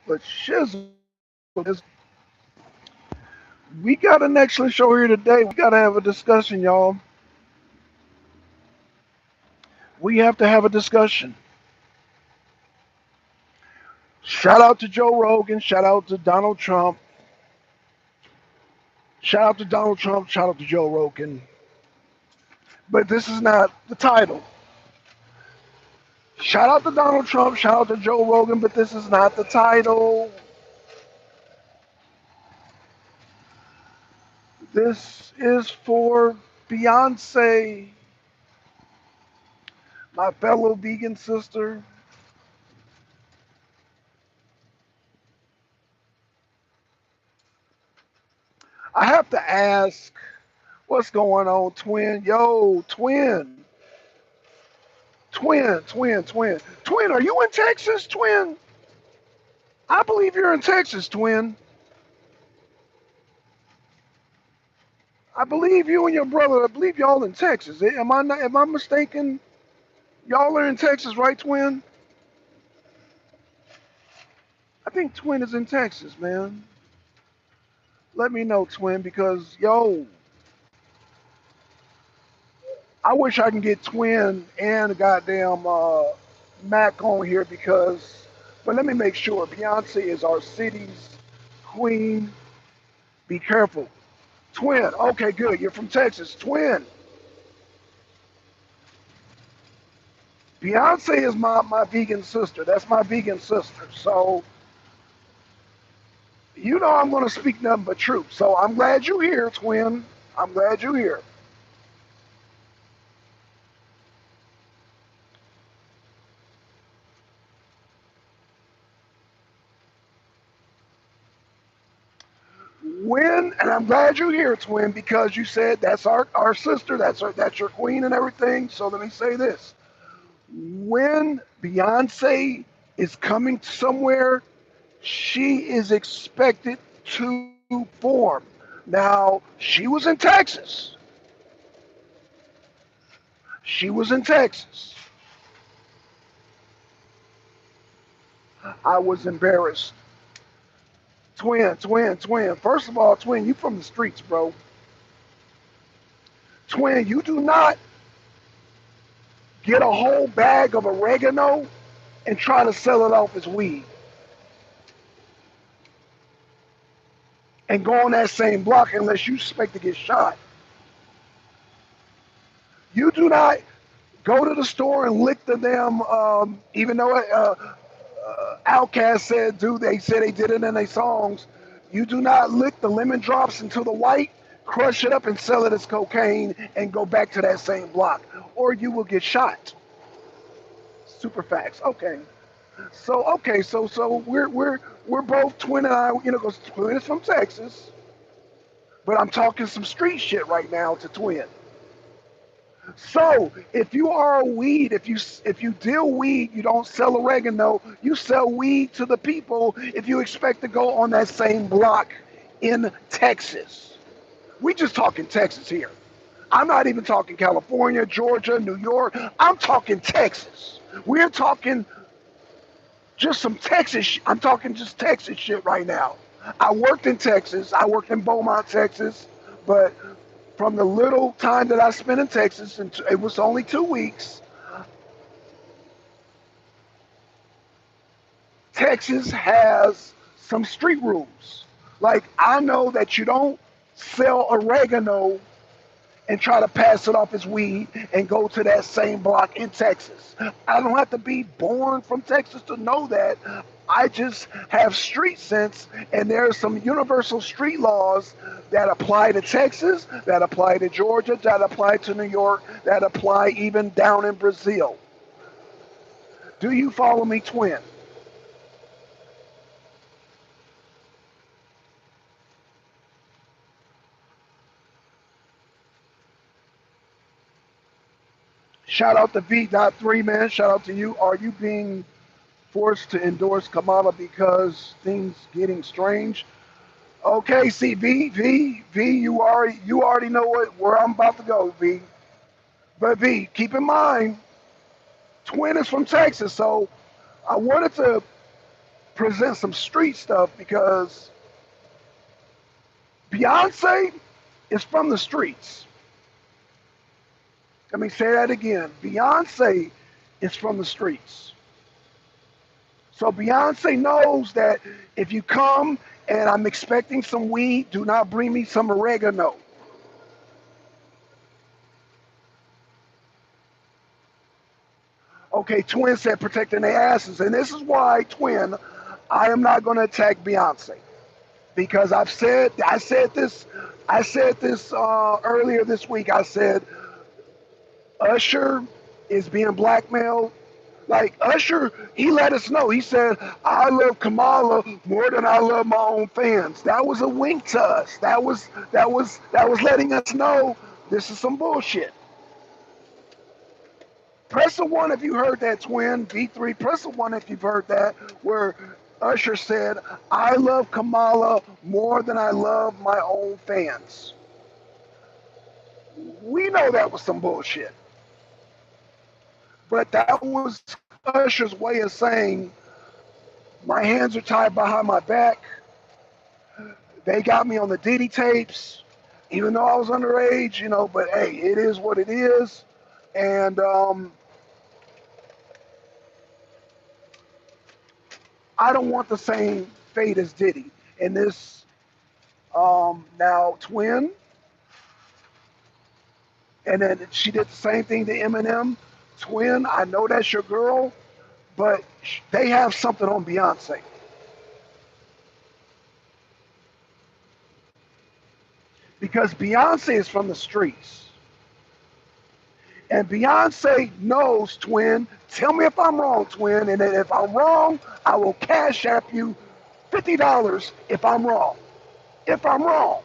But shizzle is, we got an excellent show here today. We got to have a discussion, y'all. We have to have a discussion. Shout out to Joe Rogan. Shout out to Donald Trump. Shout out to Donald Trump. Shout out to Joe Rogan. But this is not the title. Shout out to Donald Trump. Shout out to Joe Rogan. But this is not the title. This is for Beyonce, my fellow vegan sister. I have to ask, what's going on, twin? Yo, twin. Twin. Are you in Texas, twin? I believe you're in Texas, twin. I believe you and your brother. I believe y'all in Texas. Am I not, am I mistaken? Y'all are in Texas, right, twin? I think twin is in Texas, man. Let me know, twin, because yo, I wish I can get twin and goddamn Mac on here because, but let me make sure. Beyonce is our city's queen. Be careful. Twin. Okay, good. You're from Texas. Twin. Beyonce is my vegan sister. That's my vegan sister. So, you know I'm going to speak nothing but truth. So I'm glad you're here, twin. I'm glad you're here. When, and I'm glad you're here, twin, because you said that's our sister, that's your queen and everything. So let me say this. When Beyonce is coming somewhere, she is expected to perform. Now, she was in Texas. She was in Texas. I was embarrassed. Twin. First of all, twin, you from the streets, bro. Twin, you do not get a whole bag of oregano and try to sell it off as weed and go on that same block unless you expect to get shot. You do not go to the store and lick the damn, even though Outkast said, dude, they said they did it in their songs. You do not lick the lemon drops into the white, crush it up and sell it as cocaine and go back to that same block, or you will get shot. Super facts. Okay. So we're both twin and I, you know, because twin is from Texas, but I'm talking some street shit right now to twin. So if you are a weed, if you deal weed, you don't sell oregano. You sell weed to the people. If you expect to go on that same block in Texas, we just talking Texas here. I'm not even talking California, Georgia, New York. I'm talking Texas. We're talking just some Texas. I'm talking just Texas shit right now. I worked in Texas. I worked in Beaumont, Texas, but from the little time that I spent in Texas, and it was only 2 weeks, Texas has some street rules. Like, I know that you don't sell oregano and try to pass it off as weed and go to that same block in Texas. I don't have to be born from Texas to know that. I just have street sense, and there are some universal street laws that apply to Texas, that apply to Georgia, that apply to New York, that apply even down in Brazil. Do you follow me, twin? Shout out to V.3, man. Shout out to you. Are you being forced to endorse Kamala because things getting strange? Okay, see, V, you already know where I'm about to go, V. But V, keep in mind, Twin is from Texas, so I wanted to present some street stuff because Beyonce is from the streets. Let me say that again. Beyonce is from the streets. So Beyonce knows that if you come and I'm expecting some weed, do not bring me some oregano. Okay, Twin said protecting their asses. And this is why, Twin, I am not going to attack Beyonce. Because I said this earlier this week. I said Usher is being blackmailed. Like Usher, he let us know. He said, "I love Kamala more than I love my own fans." That was a wink to us. That was letting us know this is some bullshit. Press the one if you heard that, Twin. V3, press the one if you've heard that, where Usher said, "I love Kamala more than I love my own fans." We know that was some bullshit. But that was Usher's way of saying, my hands are tied behind my back. They got me on the Diddy tapes, even though I was underage, but hey, it is what it is. And I don't want the same fate as Diddy. And this, now, Twin, and then she did the same thing to Eminem. Twin, I know that's your girl, but they have something on Beyonce. Because Beyonce is from the streets. And Beyonce knows, Twin. Tell me if I'm wrong, Twin. And if I'm wrong, I will cash app you $50 if I'm wrong. If I'm wrong.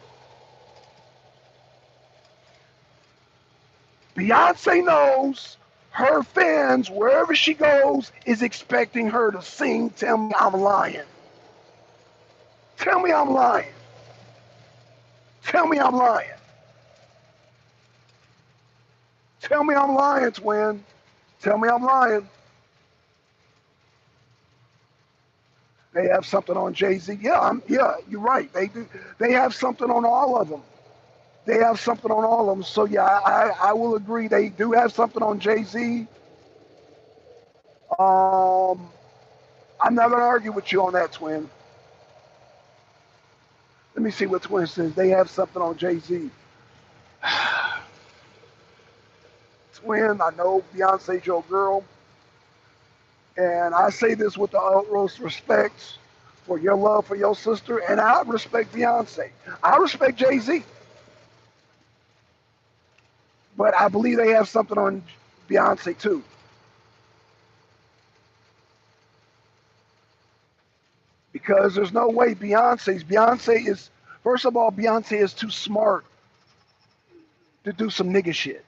Beyonce knows her fans, wherever she goes, is expecting her to sing Tell Me I'm Lying. Tell me I'm lying. Tell me I'm lying. Tell me I'm lying, Twin. Tell me I'm lying. They have something on Jay-Z. Yeah, you're right. They do. They have something on all of them. They have something on all of them. So yeah, I will agree. They do have something on Jay-Z. Um, I'm not gonna argue with you on that, Twin. Let me see what Twin says. They have something on Jay-Z. Twin, I know Beyonce's your girl, and I say this with the utmost respect for your love for your sister, and I respect Beyonce. I respect Jay-Z, but I believe they have something on Beyonce too. Because there's no way Beyonce is, first of all, Beyonce is too smart to do some nigga shit.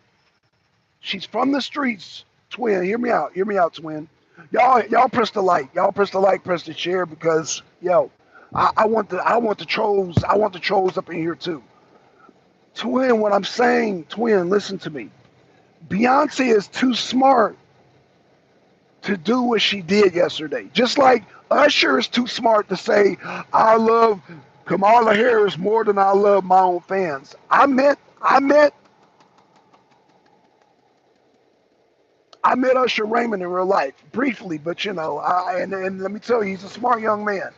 She's from the streets. Twin, hear me out, Twin. Y'all press the like, press the share because I want the trolls up in here too. Twin, what I'm saying, Twin, listen to me. Beyonce is too smart to do what she did yesterday. Just like Usher is too smart to say, I love Kamala Harris more than I love my own fans. I met Usher Raymond in real life, briefly, but and let me tell you, he's a smart young man.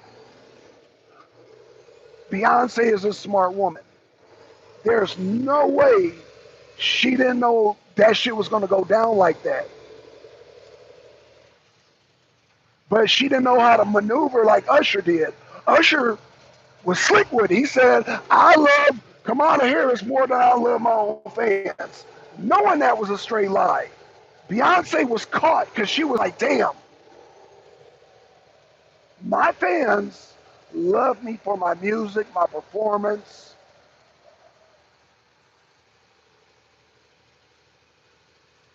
Beyonce is a smart woman. There's no way she didn't know that shit was going to go down like that. But she didn't know how to maneuver like Usher did. Usher was slick with it. He said, I love Kamala Harris more than I love my own fans. Knowing that was a straight lie. Beyonce was caught because she was like, damn, my fans love me for my music, my performance.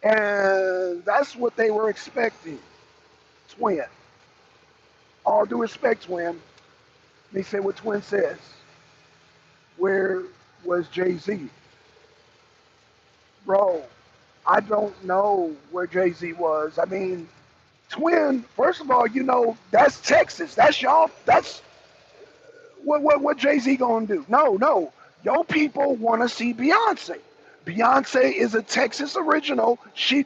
And that's what they were expecting. Twin. All due respect, Twin. They say what Twin says. Where was Jay-Z? Bro, I don't know where Jay-Z was. I mean, Twin, first of all, that's Texas. That's y'all. That's what Jay-Z gonna do? No, no. Your people want to see Beyonce. Beyonce is a Texas original.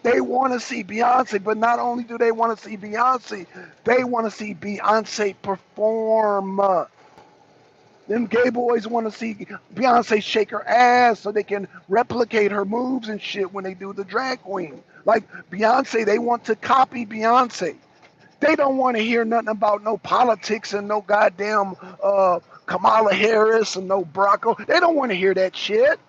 They want to see Beyonce, but not only do they want to see Beyonce, they want to see Beyonce perform. Them gay boys want to see Beyonce shake her ass so they can replicate her moves and shit when they do the drag queen. Like Beyonce, they want to copy Beyonce. They don't want to hear nothing about no politics and no goddamn Kamala Harris and no Barack. They don't want to hear that shit.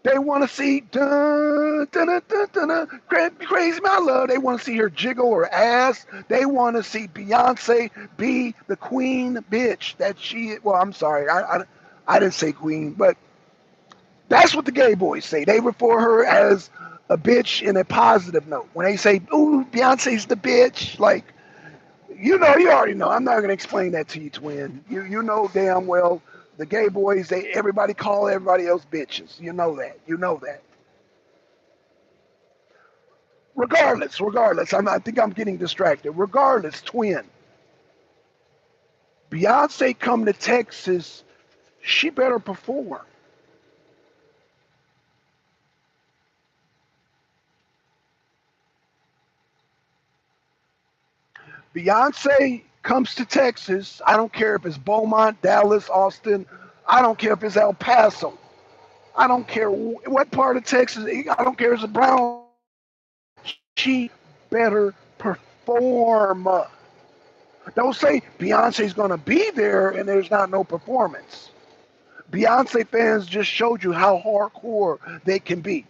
They want to see dun, dun, dun, dun, dun, dun, crazy my love. They want to see her jiggle her ass. They want to see Beyonce be the queen bitch that she. Well, I'm sorry, I didn't say queen, but that's what the gay boys say. They refer her as a bitch in a positive note. When they say, "Ooh, Beyonce's the bitch," like you already know. I'm not gonna explain that to you, twin. You know damn well the gay boys. Everybody call everybody else bitches. You know that. You know that. Regardless. I think I'm getting distracted. Regardless, twin. Beyonce come to Texas. She better perform. Beyonce comes to Texas. I don't care if it's Beaumont, Dallas, Austin. I don't care if it's El Paso. I don't care what part of Texas. I don't care if it's Brown. She better perform. Don't say Beyonce's going to be there and there's not no performance. Beyonce fans just showed you how hardcore they can be.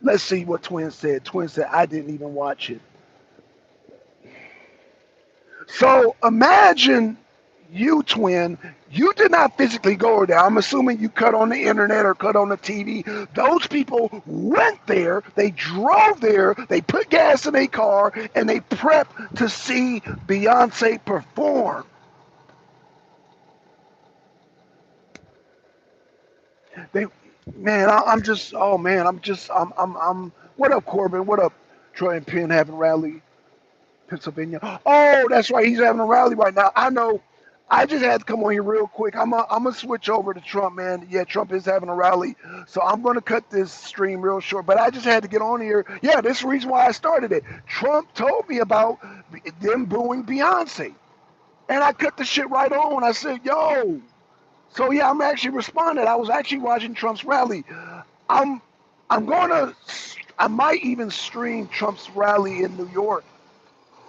Let's see what Twin said. Twin said, I didn't even watch it. So imagine you, twin, you did not physically go there. I'm assuming you cut on the internet or cut on the TV. Those people went there, they drove there, they put gas in a car, and they prepped to see Beyonce perform. They, man, I'm just, oh man, what up, Corbin? What up, Troy and Penn having rally? Pennsylvania. Oh, that's right. He's having a rally right now. I know. I just had to come on here real quick. I'm gonna switch over to Trump, man. Yeah, Trump is having a rally, so I'm gonna cut this stream real short. But I just had to get on here. Yeah, this is the reason why I started it. Trump told me about them booing Beyonce, and I cut the shit right on. I said, "Yo." So yeah, I'm actually responding. I was actually watching Trump's rally. I'm I'm gonna. I might even stream Trump's rally in New York.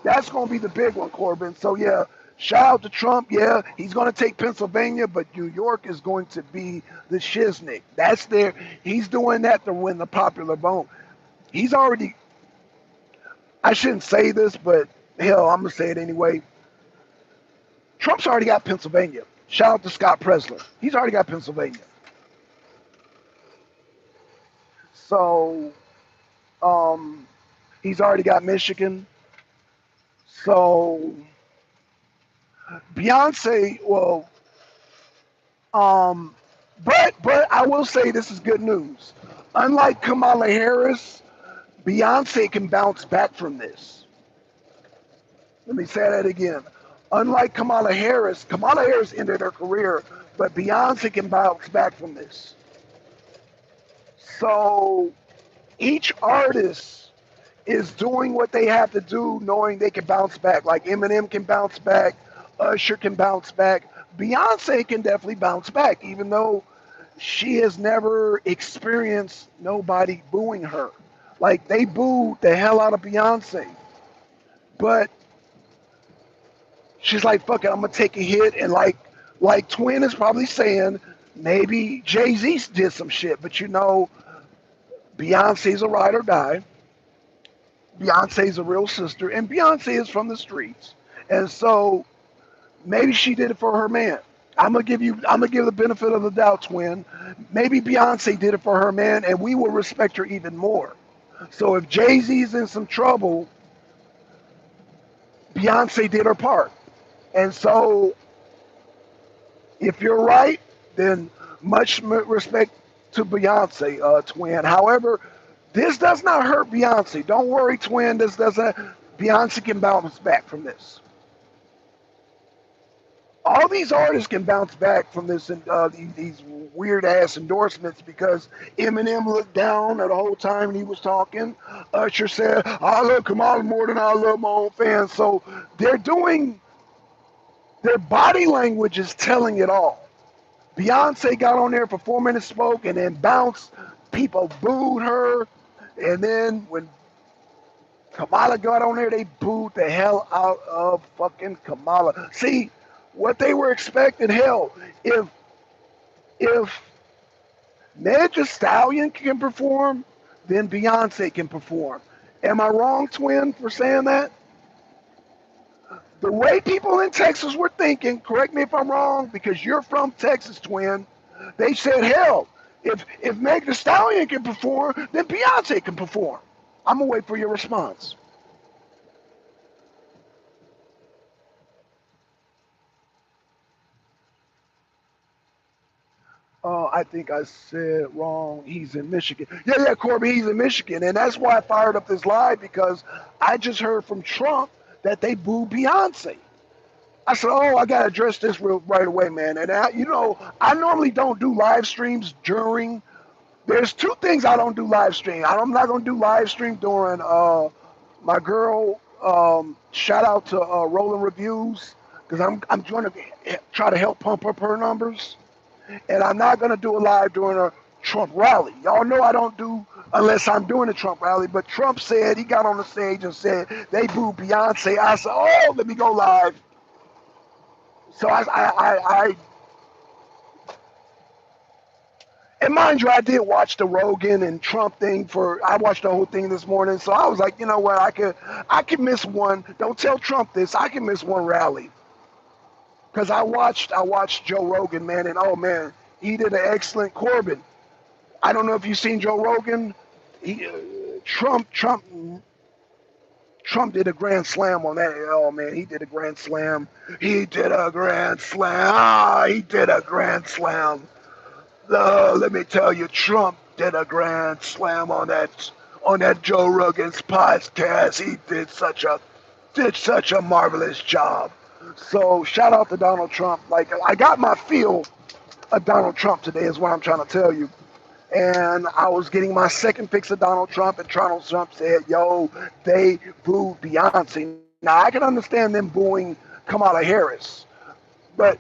That's going to be the big one, Corbin. So, yeah, shout out to Trump. Yeah, he's going to take Pennsylvania, but New York is going to be the shiznick. That's there. He's doing that to win the popular vote. He's already, I shouldn't say this, but hell, I'm going to say it anyway. Trump's already got Pennsylvania. Shout out to Scott Presler. He's already got Pennsylvania. So, um, he's already got Michigan. So, Beyonce, well, Um, but I will say this is good news. Unlike Kamala Harris, Beyonce can bounce back from this. Let me say that again. Unlike Kamala Harris ended her career, but Beyonce can bounce back from this. So each artist is doing what they have to do, knowing they can bounce back. Like Eminem can bounce back, Usher can bounce back. Beyonce can definitely bounce back, even though she has never experienced nobody booing her. Like they booed the hell out of Beyonce, but she's like, "Fuck it, I'm gonna take a hit." And like Twin is probably saying, maybe Jay-Z did some shit, but Beyonce's a ride or die. Beyonce's a real sister, and Beyonce is from the streets, and so maybe she did it for her man. I'm gonna give the benefit of the doubt, twin. Maybe Beyonce did it for her man, and we will respect her even more. So if Jay-Z's in some trouble, Beyonce did her part. And so if you're right, then much respect to Beyonce, twin. However, This does not hurt Beyonce. Don't worry, twin. This doesn't. Beyonce can bounce back from this. All these artists can bounce back from this and these weird ass endorsements because Eminem looked down the whole time he was talking. Usher said, "I love Kamala more than I love my own fans." So they're doing their body language is telling it all. Beyonce got on there for 4 minutes, spoke, and then bounced. People booed her, and then when Kamala got on there, they booed the hell out of fucking Kamala. See, what they were expecting, hell, if Meg Thee Stallion can perform, then Beyonce can perform. Am I wrong, twin, for saying that? The way people in Texas were thinking, correct me if I'm wrong, because you're from Texas, twin, they said, hell, if Meg Thee Stallion can perform, then Beyonce can perform. I'm going to wait for your response. I think I said wrong. He's in Michigan. Yeah, Corby, he's in Michigan. And that's why I fired up this live because I just heard from Trump that they booed Beyonce. I said, oh, I got to address this right away, man. And, I normally don't do live streams during. There's two things I don't do live stream. I'm not going to do live stream during my girl, shout out to Rolling Reviews because I'm going to try to help pump up her numbers. And I'm not going to do a live during a Trump rally. Y'all know I don't do unless I'm doing a Trump rally. But Trump said, he got on the stage and said, they booed Beyonce. I said, oh, let me go live. So and mind you, I did watch the Rogan and Trump thing I watched the whole thing this morning. So I was like, you know what, I could miss one. Don't tell Trump this. I can miss one rally. Because I watched Joe Rogan, man, and oh man, he did an excellent Corbin. I don't know if you've seen Joe Rogan. Trump did a grand slam on that. Oh man, he did a grand slam. He did a grand slam. He did a grand slam. Let me tell you, Trump did a grand slam on that Joe Rogan's podcast. He did such a marvelous job. So shout out to Donald Trump. Like I got my feel of Donald Trump today is what I'm trying to tell you. And I was getting my second fix of Donald Trump, and Donald Trump said, yo, they booed Beyonce. Now I can understand them booing Kamala Harris, but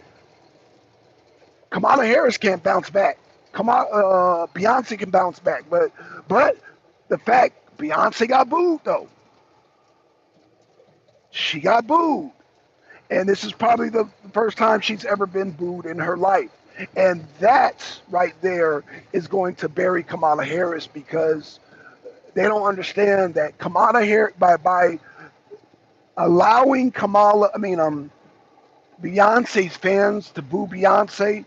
Kamala Harris can't bounce back. Beyonce can bounce back, but the fact Beyonce got booed though, she got booed. And this is probably the first time she's ever been booed in her life. And that right there is going to bury Kamala Harris because they don't understand that Kamala Harris, by allowing Beyonce's fans to boo Beyonce,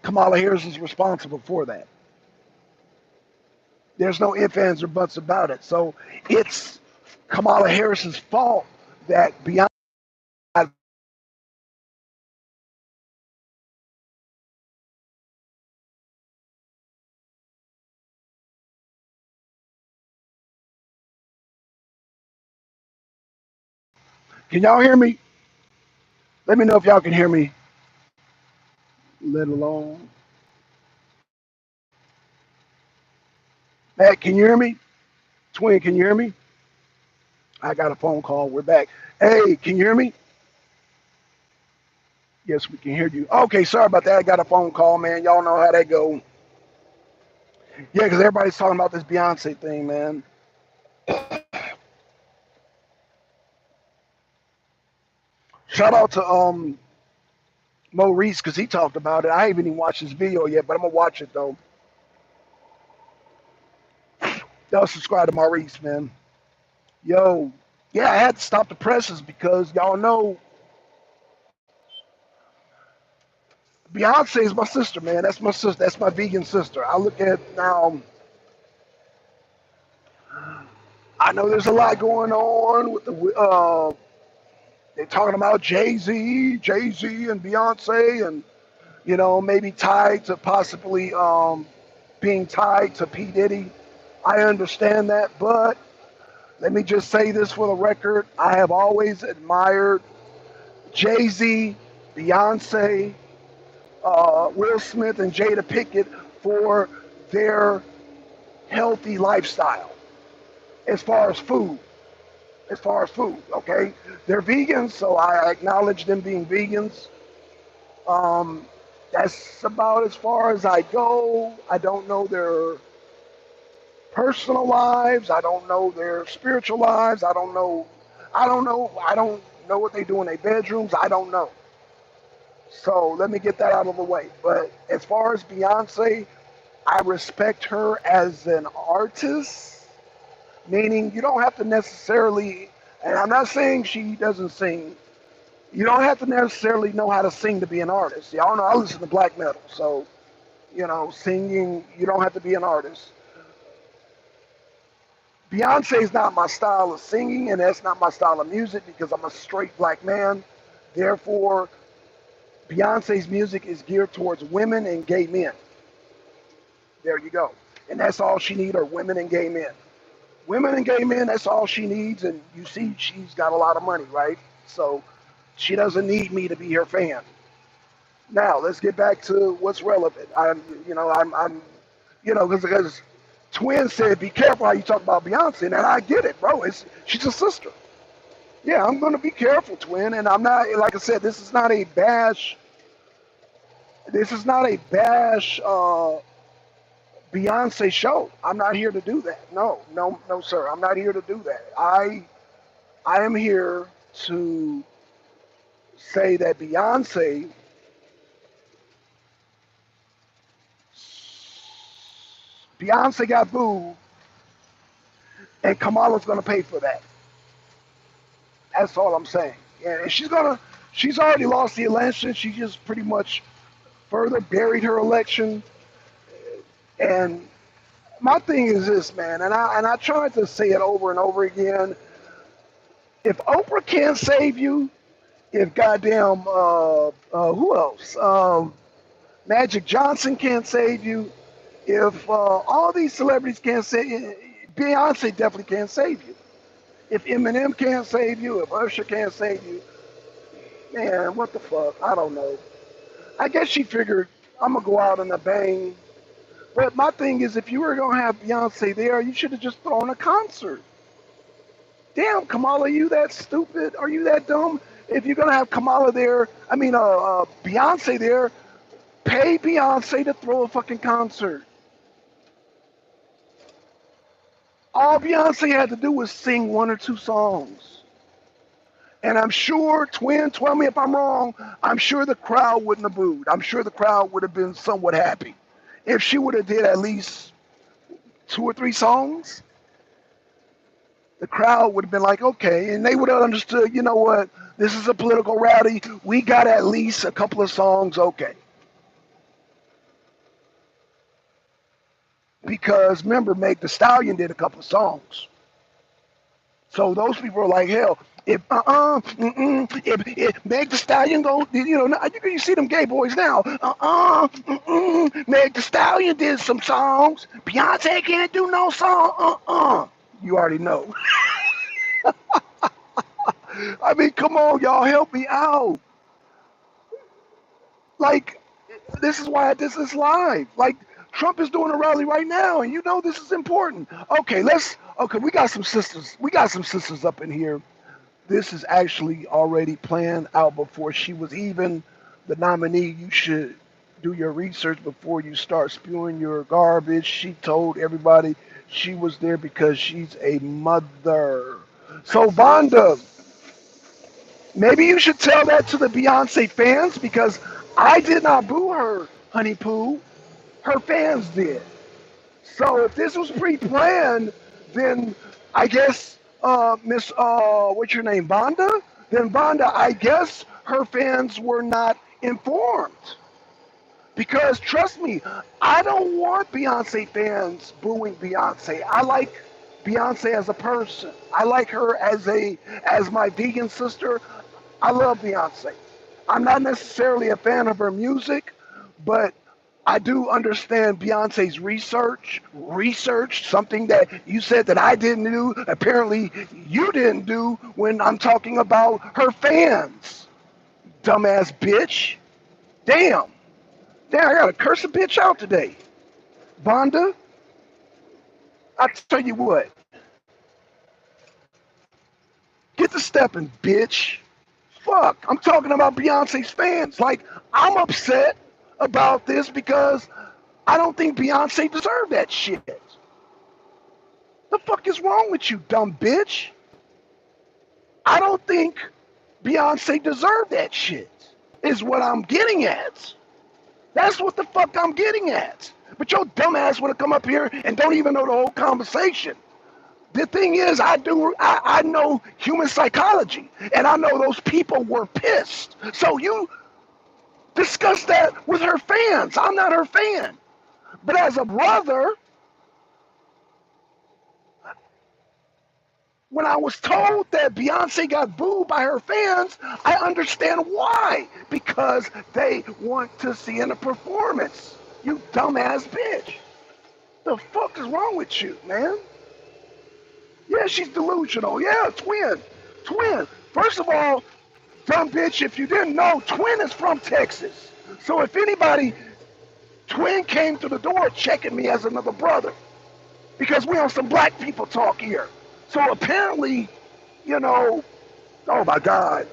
Kamala Harris is responsible for that. There's no ifs, ands, or buts about it. So it's Kamala Harris's fault that Beyonce. Can y'all hear me? Let me know if y'all can hear me. Let alone. Matt, can you hear me? Twin, can you hear me? I got a phone call. We're back. Hey, can you hear me? Yes, we can hear you. Okay, sorry about that. I got a phone call, man. Y'all know how that go. Yeah, because everybody's talking about this Beyonce thing, man. Shout out to Maurice because he talked about it. I haven't even watched his video yet, but I'm gonna watch it though. Y'all subscribe to Maurice, man. Yo, yeah, I had to stop the presses because y'all know Beyonce is my sister, man. That's my sister. That's my vegan sister. I look at now. I know there's a lot going on with the. They're talking about Jay-Z and Beyonce, and maybe tied to possibly being tied to P Diddy. I understand that, but let me just say this for the record. I have always admired Jay-Z, Beyonce, Will Smith, and Jada Pinkett for their healthy lifestyle as far as food. As far as food, okay? They're vegans, so I acknowledge them being vegans. Um, that's about as far as I go. I don't know their personal lives. I don't know their spiritual lives. I don't know. I don't know. I don't know what they do in their bedrooms. I don't know. So let me get that out of the way. But as far as Beyonce, I respect her as an artist, meaning you don't have to necessarily, and I'm not saying she doesn't sing. You don't have to necessarily know how to sing to be an artist. Y'all know I listen to black metal, so singing, you don't have to be an artist. Beyonce is not my style of singing, and that's not my style of music because I'm a straight black man. Therefore, Beyonce's music is geared towards women and gay men. There you go. And that's all she needs are women and gay men. Women and gay men, that's all she needs. And you see, she's got a lot of money, right? So she doesn't need me to be her fan. Now, let's get back to what's relevant. Because Twin said, be careful how you talk about Beyonce. And I get it, bro. She's a sister. Yeah, I'm going to be careful, Twin. And I'm not, like I said, this is not a bash. This is not a bash Beyonce show. I'm not here to do that. No, no, no, sir. I'm not here to do that. I am here to say that Beyonce got booed, and Kamala's going to pay for that. That's all I'm saying. And she's already lost the election. She just pretty much further buried her election. And my thing is this, man, and I tried to say it over and over again. If Oprah can't save you, if goddamn who else? Magic Johnson can't save you. If all these celebrities can't save you, Beyonce definitely can't save you. If Eminem can't save you, if Usher can't save you, man, what the fuck? I don't know. I guess she figured I'm gonna go out on a bang. But my thing is, if you were gonna have Beyonce there, you should have just thrown a concert. Damn, Kamala, are you that stupid? Are you that dumb? If you're gonna have Kamala there, Beyonce there, pay Beyonce to throw a fucking concert. All Beyonce had to do was sing one or two songs. And I'm sure, Twin, tell me if I'm wrong, I'm sure the crowd wouldn't have booed. I'm sure the crowd would have been somewhat happy. If she would have did at least two or three songs, the crowd would have been like, okay, and they would have understood, you know what, this is a political rally. We got at least a couple of songs, okay. Because remember, Meg Thee Stallion did a couple of songs. So those people are like, hell, if Meg Thee Stallion go, you see them gay boys now. Meg Thee Stallion did some songs. Beyonce can't do no song. You already know. I mean, come on, y'all, help me out. Like, this is why this is live. Like, Trump is doing a rally right now, and you know this is important. Okay, we got some sisters. We got some sisters up in here. This is actually already planned out before she was even the nominee. You should do your research before you start spewing your garbage. She told everybody she was there because she's a mother. So, Vonda, maybe you should tell that to the Beyonce fans because I did not boo her, honey poo. Her fans did. So if this was pre-planned, then I guess Miss what's your name, Vonda? Then Vonda, I guess her fans were not informed. Because trust me, I don't want Beyonce fans booing Beyonce. I like Beyonce as a person. I like her as my vegan sister. I love Beyonce. I'm not necessarily a fan of her music, but I do understand Beyonce's research, something that you said that I didn't do, apparently you didn't do when I'm talking about her fans. Dumbass bitch. Damn. Damn, I gotta curse a bitch out today. Vonda, I tell you what, get to stepping, bitch. Fuck, I'm talking about Beyonce's fans. Like, I'm upset about this because I don't think Beyonce deserved that shit. The fuck is wrong with you, dumb bitch? I don't think Beyonce deserved that shit, is what I'm getting at. That's what the fuck I'm getting at. But your dumb ass want to come up here and don't even know the whole conversation. The thing is, I know human psychology, and I know those people were pissed. So you discuss that with her fans. I'm not her fan. But as a brother, when I was told that Beyonce got booed by her fans, I understand why. Because they want to see in a performance. You dumbass bitch. The fuck is wrong with you, man? Yeah, she's delusional. Yeah, twin. Twin. First of all, dumb bitch, if you didn't know, Twin is from Texas. So if anybody, Twin came to the door checking me as another brother. Because we on some black people talk here. So apparently, you know, oh my God.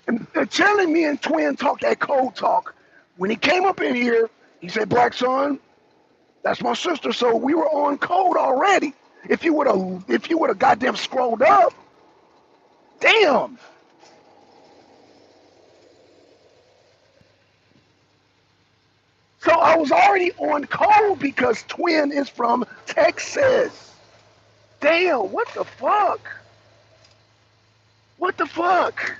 And telling me and Twin talk that code talk. When he came up in here, he said, Black son, that's my sister. So we were on code already. If you would have goddamn scrolled up, damn. So I was already on code because Twin is from Texas. Damn, what the fuck? What the fuck?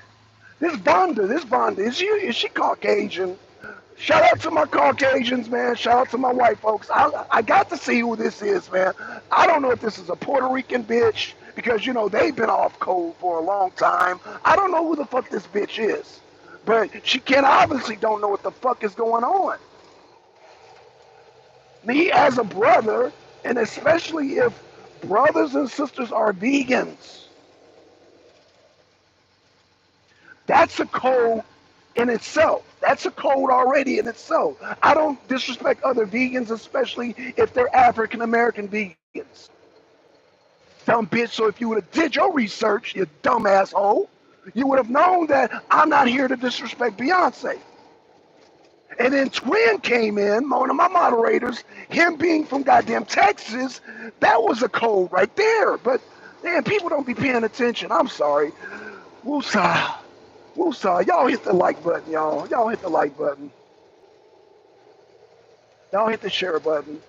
This Vonda, is she Caucasian? Shout out to my Caucasians, man. Shout out to my white folks. I got to see who this is, man. I don't know if this is a Puerto Rican bitch because, you know, they've been off code for a long time. I don't know who the fuck this bitch is. But she can obviously don't know what the fuck is going on. Me as a brother, and especially if brothers and sisters are vegans, that's a code in itself. That's a code already in itself. I don't disrespect other vegans, especially if they're African American vegans. Dumb bitch, so if you would have did your research, you dumb asshole, you would have known that I'm not here to disrespect Beyonce. And then Twin came in, one of my moderators, him being from goddamn Texas, that was a code right there. But, man, people don't be paying attention. I'm sorry. Woosah. Woosah. Y'all hit the like button, y'all. Y'all hit the like button. Y'all hit the share button.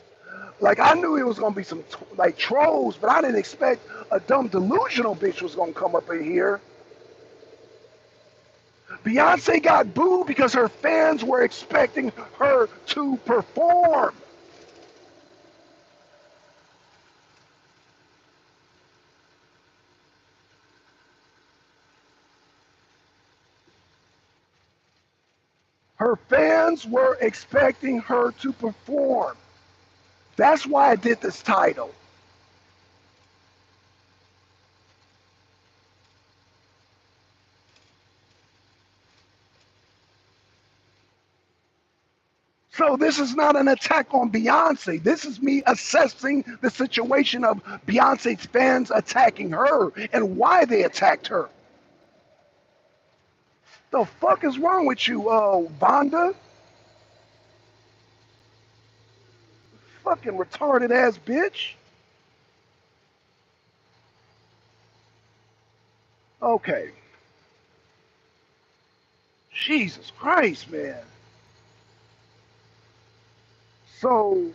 Like, I knew it was going to be some, like, trolls, but I didn't expect a dumb delusional bitch was going to come up in here. Beyonce got booed because her fans were expecting her to perform. Her fans were expecting her to perform. That's why I did this title. So this is not an attack on Beyonce. This is me assessing the situation of Beyonce's fans attacking her and why they attacked her. The fuck is wrong with you, Vonda? Fucking retarded ass bitch. Okay. Jesus Christ, man. So,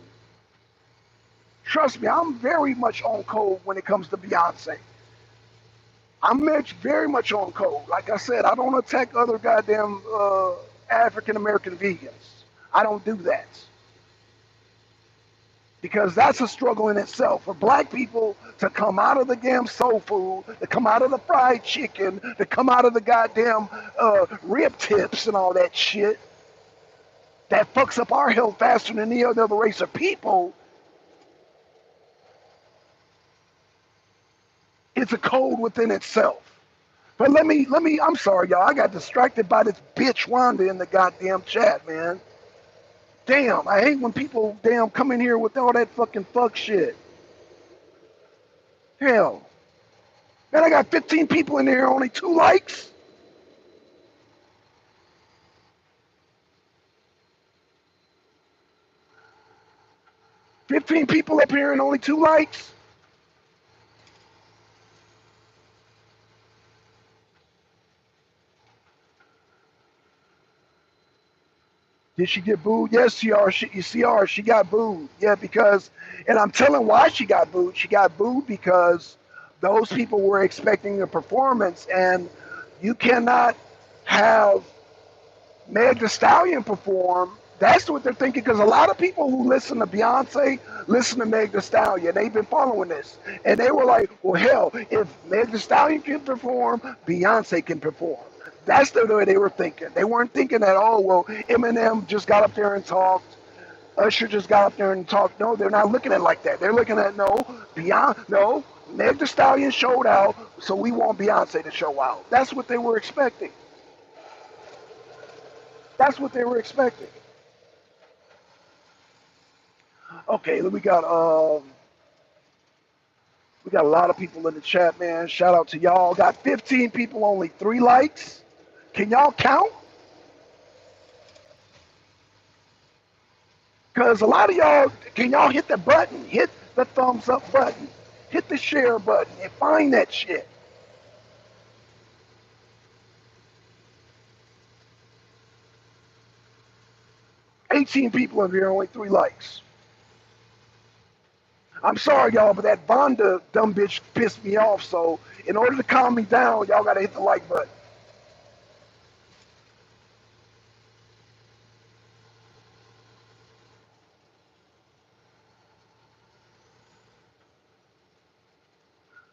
trust me, I'm very much on code when it comes to Beyonce. I'm very much on code. Like I said, I don't attack other goddamn African American vegans. I don't do that. because that's a struggle in itself for black people to come out of the damn soul food, to come out of the fried chicken, to come out of the goddamn rib tips and all that shit that fucks up our health faster than any other race of people. It's a code within itself. But I'm sorry, y'all. I got distracted by this bitch Wanda in the goddamn chat, man. Damn, I hate when people damn come in here with all that fucking fuck shit. Hell. Man, I got 15 people in there, only 2 likes. $15 people up here and only 2 likes. Did she get booed? Yes, she got booed. Yeah, because, and I'm telling why she got booed. She got booed because those people were expecting a performance, and you cannot have Meg Thee Stallion perform. That's what they're thinking, because a lot of people who listen to Beyonce listen to Meg Thee Stallion. They've been following this, and they were like, well, hell, if Meg Thee Stallion can perform, Beyonce can perform. That's the way they were thinking. They weren't thinking that, oh, well, Eminem just got up there and talked. Usher just got up there and talked. No, they're not looking at it like that. They're looking at, no, Meg Thee Stallion showed out, so we want Beyonce to show out. That's what they were expecting. That's what they were expecting. Okay, we got a lot of people in the chat, man. Shout out to y'all. Got 15 people, only 3 likes. Can y'all count? Because a lot of y'all, can y'all hit the button? Hit the thumbs up button. Hit the share button and find that shit. $18 people in here, only 3 likes. I'm sorry, y'all, but that Vonda dumb bitch pissed me off. So in order to calm me down, y'all got to hit the like button.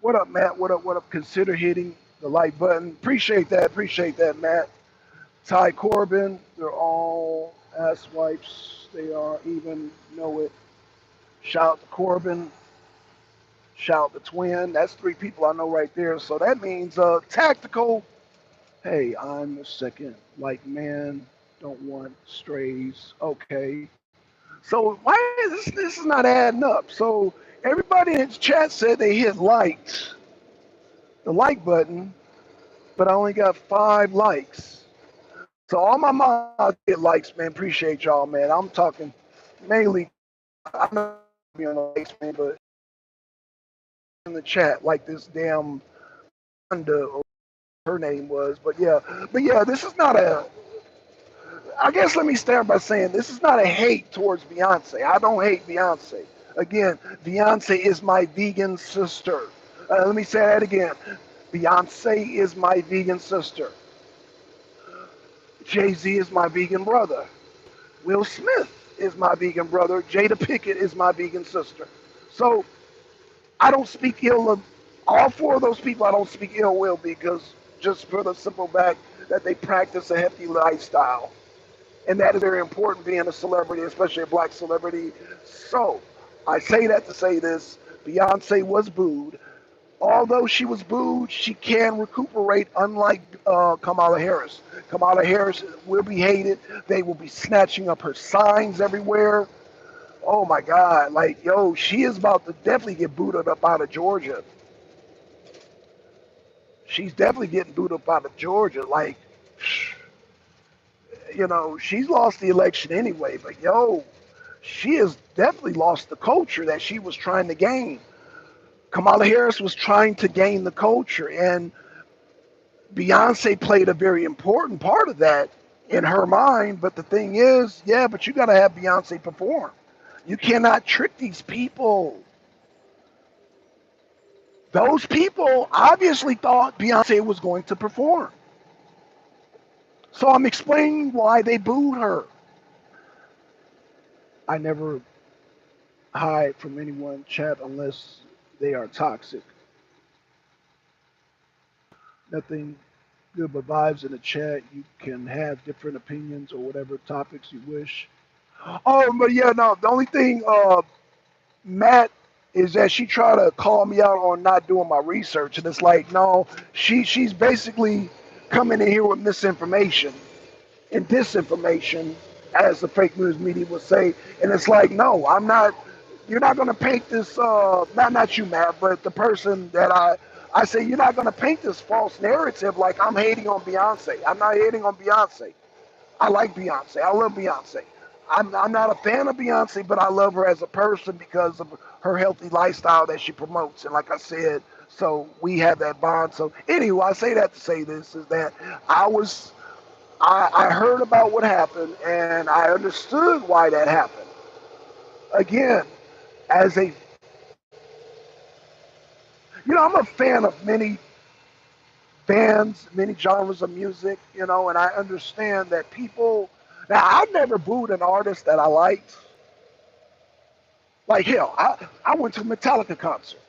What up, Matt? What up? What up? Consider hitting the like button. Appreciate that. Appreciate that, Matt. Ty Corbin, they're all ass wipes. They are even know it. Shout to Corbin. Shout the twin. That's 3 people I know right there. So that means tactical. Hey, I'm the second. Like, man, don't want strays. Okay. So why is this is not adding up? So everybody in the chat said they hit liked, the like button, but I only got 5 likes. So all my mods get likes, man. Appreciate y'all, man. I'm talking mainly, I'm not on the likes, man, but in the chat, like this damn Wanda, or her name was. But yeah, this is not a. I guess let me start by saying this is not a hate towards Beyonce. I don't hate Beyonce. Again, Beyonce is my vegan sister. Let me say that again. Beyonce is my vegan sister. Jay-Z is my vegan brother. Will Smith is my vegan brother. Jada Pinkett is my vegan sister. So I don't speak ill of all 4 of those people. I don't speak ill will, because just for the simple fact that they practice a hefty lifestyle. And that is very important, being a celebrity, especially a black celebrity. So I say that to say this. Beyonce was booed. Although she was booed, she can recuperate, unlike Kamala Harris. Kamala Harris will be hated. They will be snatching up her signs everywhere. Oh my God, like, yo, she is about to definitely get booted up out of Georgia. She's definitely getting booted up out of Georgia. Like, she's lost the election anyway, but yo, she has definitely lost the culture that she was trying to gain. Kamala Harris was trying to gain the culture, and Beyonce played a very important part of that in her mind. But the thing is, yeah, but you got to have Beyonce perform. You cannot trick these people. Those people obviously thought Beyonce was going to perform. So I'm explaining why they booed her. I never hide from anyone chat unless they are toxic. Nothing good but vibes in the chat. You can have different opinions or whatever topics you wish. Oh, but yeah, no. The only thing, Matt, is that she tried to call me out on not doing my research, and it's like, no, she's basically coming in here with misinformation and disinformation, as the fake news media would say. And it's like, no, I'm not. You're not going to paint this. Not you, Matt, but the person that I say you're not going to paint this false narrative like I'm hating on Beyonce. I'm not hating on Beyonce. I like Beyonce. I love Beyonce. I'm not a fan of Beyonce, but I love her as a person because of her healthy lifestyle that she promotes. And like I said, so we have that bond. So anyway, I say that to say this is that I was I heard about what happened and I understood why that happened. Again, as a I'm a fan of many bands, many genres of music, and I understand that people. Now, I've never booed an artist that I liked. Like hell, I went to a Metallica concert.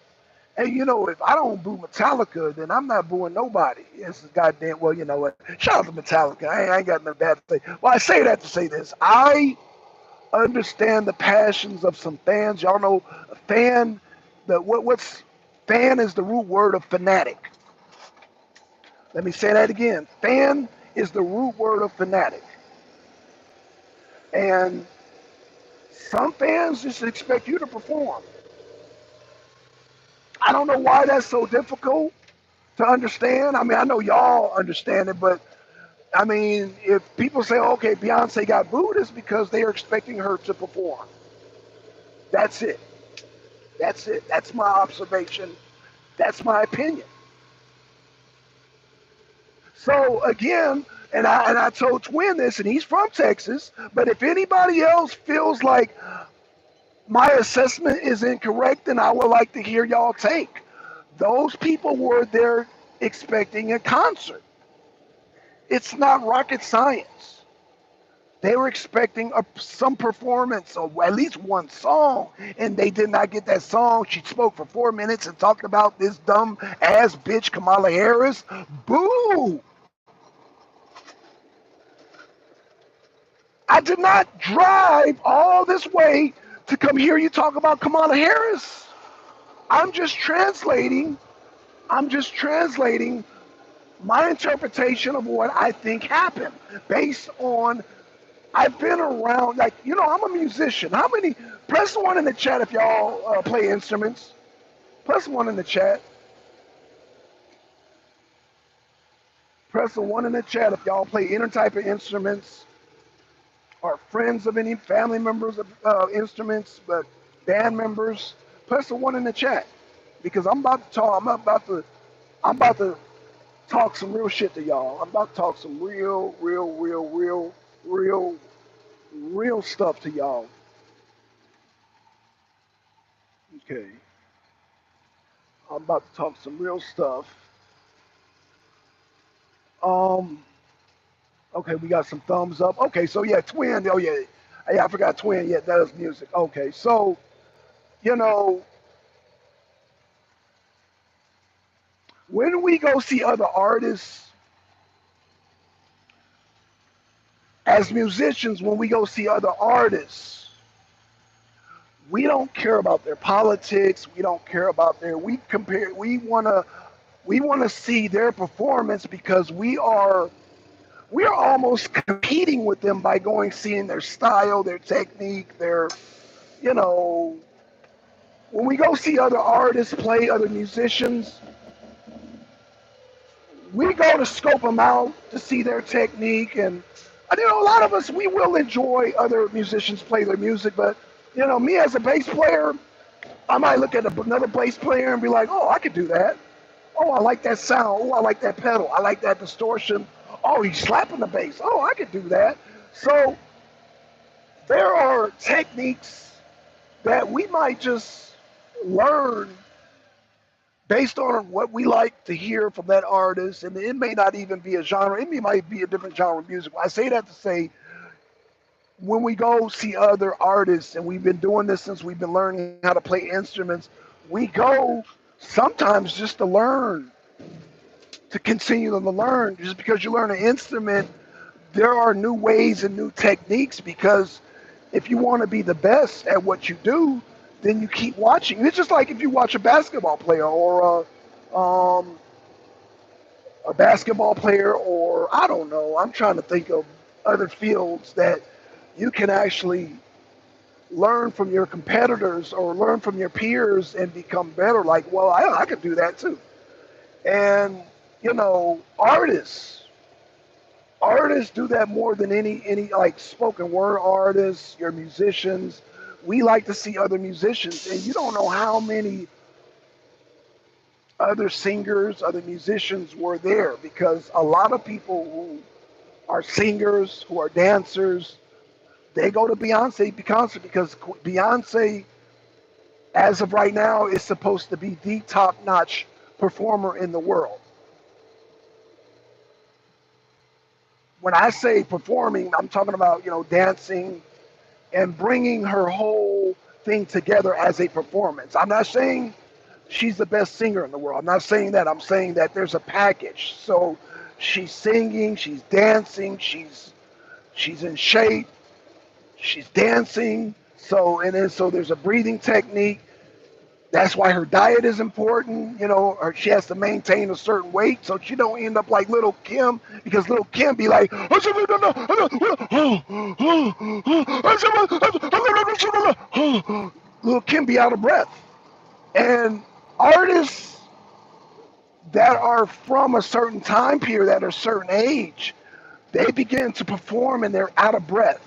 And if I don't boo Metallica, then I'm not booing nobody. It's goddamn, well, you know what? Shout out to Metallica. I ain't got no bad to say. Well, I say that to say this. I understand the passions of some fans. Y'all know a fan, what's fan is the root word of fanatic. Let me say that again. Fan is the root word of fanatic. And some fans just expect you to perform. I don't know why that's so difficult to understand. I mean, I know y'all understand it, but I mean, if people say, okay, Beyonce got booed, it's because they are expecting her to perform. That's it. That's it. That's my observation. That's my opinion. So again, and I told Twin this, and he's from Texas. But if anybody else feels like my assessment is incorrect, then I would like to hear y'all take. Those people were there expecting a concert. It's not rocket science. They were expecting some performance or at least one song, and they did not get that song. She spoke for 4 minutes and talked about this dumb ass bitch Kamala Harris. Boo! I did not drive all this way to come hear you talk about Kamala Harris. I'm just translating. I'm just translating my interpretation of what I think happened based on I've been around, like, I'm a musician. How many, press one in the chat if y'all play instruments. Press one in the chat. Press the one in the chat if y'all play any type of instruments or friends of any family members of instruments, but band members. Press the one in the chat because I'm about to talk. I'm about to talk some real shit to y'all. I'm about to talk some real stuff to y'all. Okay. I'm about to talk some real stuff. Um, okay, we got some thumbs up. Okay, so yeah, Twin. Oh yeah, yeah, I forgot Twin. Yeah, that is music. Okay, so you know, when we go see other artists as musicians, when we go see other artists, we don't care about their politics. We don't care about their. We compare. We wanna see their performance because we are almost competing with them by going seeing their style, their technique, their you know when we go see other artists play, other musicians, we go to scope them out to see their technique. And a lot of us, we will enjoy other musicians play their music, but me as a bass player, I might look at another bass player and be like, oh, I could do that. Oh, I like that sound. Oh, I like that pedal. I like that distortion. Oh, he's slapping the bass. Oh, I could do that. So there are techniques that we might just learn based on what we like to hear from that artist, and it may not even be a genre. It might be a different genre of music. I say that to say when we go see other artists, and we've been doing this since we've been learning how to play instruments, we go sometimes just to learn, to continue to learn. Just because you learn an instrument, there are new ways and new techniques, because if you want to be the best at what you do, then you keep watching. It's just like if you watch a basketball player, or a basketball player, or I don't know, I'm trying to think of other fields that you can actually learn from your competitors or learn from your peers and become better. Like, well, I could do that too. And artists do that more than any like spoken word artists, your musicians. We like to see other musicians, and you don't know how many other singers, other musicians were there, because a lot of people who are singers, who are dancers, they go to Beyonce concert, because Beyonce, as of right now, is supposed to be the top-notch performer in the world. When I say performing, I'm talking about, dancing and bringing her whole thing together as a performance. I'm not saying she's the best singer in the world. I'm not saying that. I'm saying that there's a package. So she's singing, she's dancing, she's in shape, she's dancing. So there's a breathing technique. That's why her diet is important. She has to maintain a certain weight so she don't end up like Little Kim, because Little Kim be like, Little Kim be out of breath. And artists that are from a certain time period, at a certain age, they begin to perform and they're out of breath.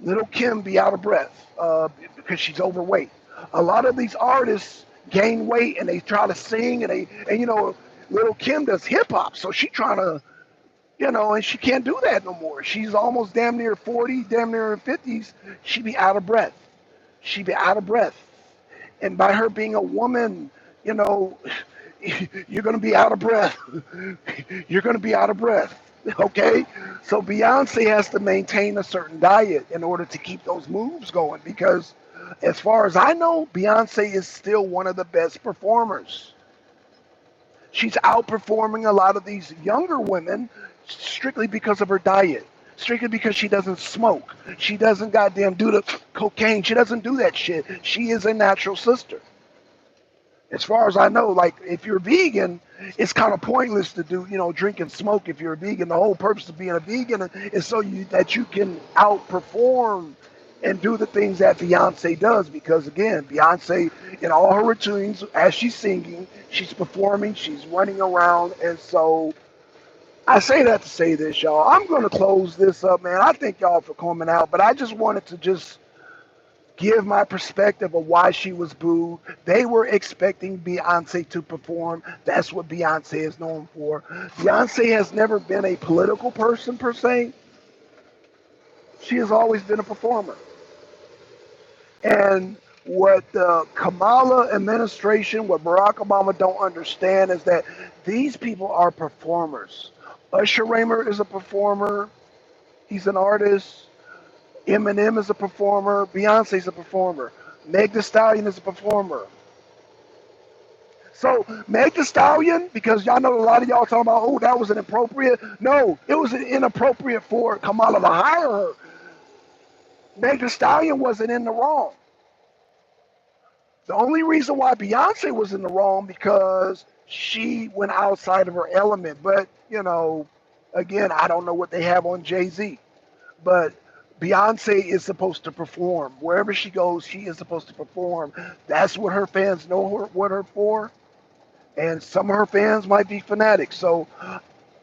Little Kim be out of breath because she's overweight. A lot of these artists gain weight and they try to sing, and Little Kim does hip hop, so she trying to, and she can't do that no more. She's almost damn near 40, damn near in 50s. She be out of breath. She be out of breath. And by her being a woman, you know, you're going to be out of breath. You're going to be out of breath. Okay? So Beyonce has to maintain a certain diet in order to keep those moves going, because as far as I know, Beyonce is still one of the best performers. She's outperforming a lot of these younger women strictly because of her diet. Strictly because she doesn't smoke. She doesn't goddamn do the cocaine. She doesn't do that shit. She is a natural sister. As far as I know, like, if you're vegan, it's kind of pointless to do, drink and smoke if you're a vegan. The whole purpose of being a vegan is so that you can outperform and do the things that Beyonce does. Because again, Beyonce, in all her routines, as she's singing, she's performing, she's running around, and so I say that to say this, y'all. I'm gonna close this up, man. I thank y'all for coming out, but I just wanted to just give my perspective of why she was booed. They were expecting Beyonce to perform. That's what Beyonce is known for. Beyonce has never been a political person per se. She has always been a performer. And what the Kamala administration, what Barack Obama don't understand is that these people are performers. Usher Raymond is a performer. He's an artist. Eminem is a performer. Beyonce's a performer. Meg Thee Stallion is a performer. So Meg Thee Stallion, because y'all know a lot of y'all talking about, oh, that was inappropriate. No, it was inappropriate for Kamala to hire her. Meg Thee Stallion wasn't in the wrong. The only reason why Beyonce was in the wrong because she went outside of her element. But, again, I don't know what they have on Jay-Z. But Beyonce is supposed to perform. Wherever she goes, she is supposed to perform. That's what her fans know what her for. And some of her fans might be fanatics. So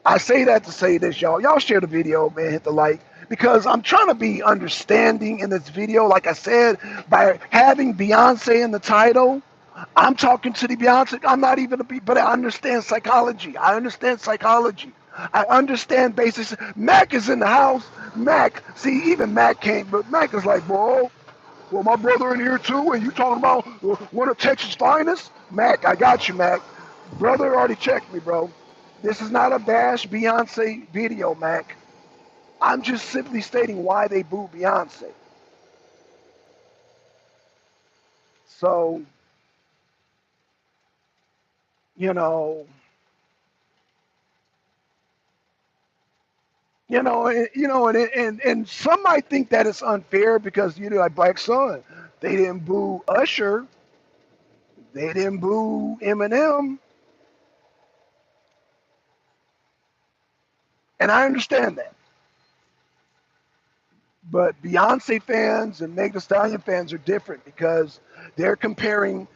I say that to say this, y'all. Y'all share the video, man. Hit the like. Because I'm trying to be understanding in this video. Like I said, by having Beyonce in the title, I'm talking to the Beyonce. I'm not even but I understand psychology. I understand psychology. I understand basics. Mac is in the house. Mac, see, even Mac came, but Mac is like, bro, well, my brother in here too, and you talking about one of Texas' finest? Mac, I got you, Mac. Brother already checked me, bro. This is not a bash Beyonce video, Mac. I'm just simply stating why they booed Beyonce. So, you know, and some might think that it's unfair because like Black Sun, they didn't boo Usher, they didn't boo Eminem, and I understand that. But Beyonce fans and Meg Thee Stallion fans are different because they're comparing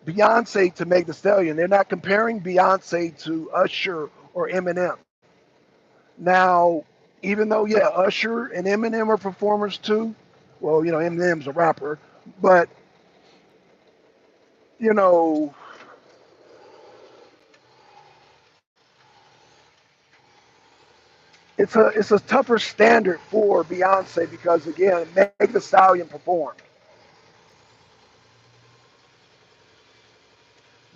Beyonce to Meg Thee Stallion. They're not comparing Beyonce to Usher or Eminem. Now, even though Usher and Eminem are performers too, well, Eminem's a rapper, but you know, it's a tougher standard for Beyonce because again, Meg Thee Stallion performed.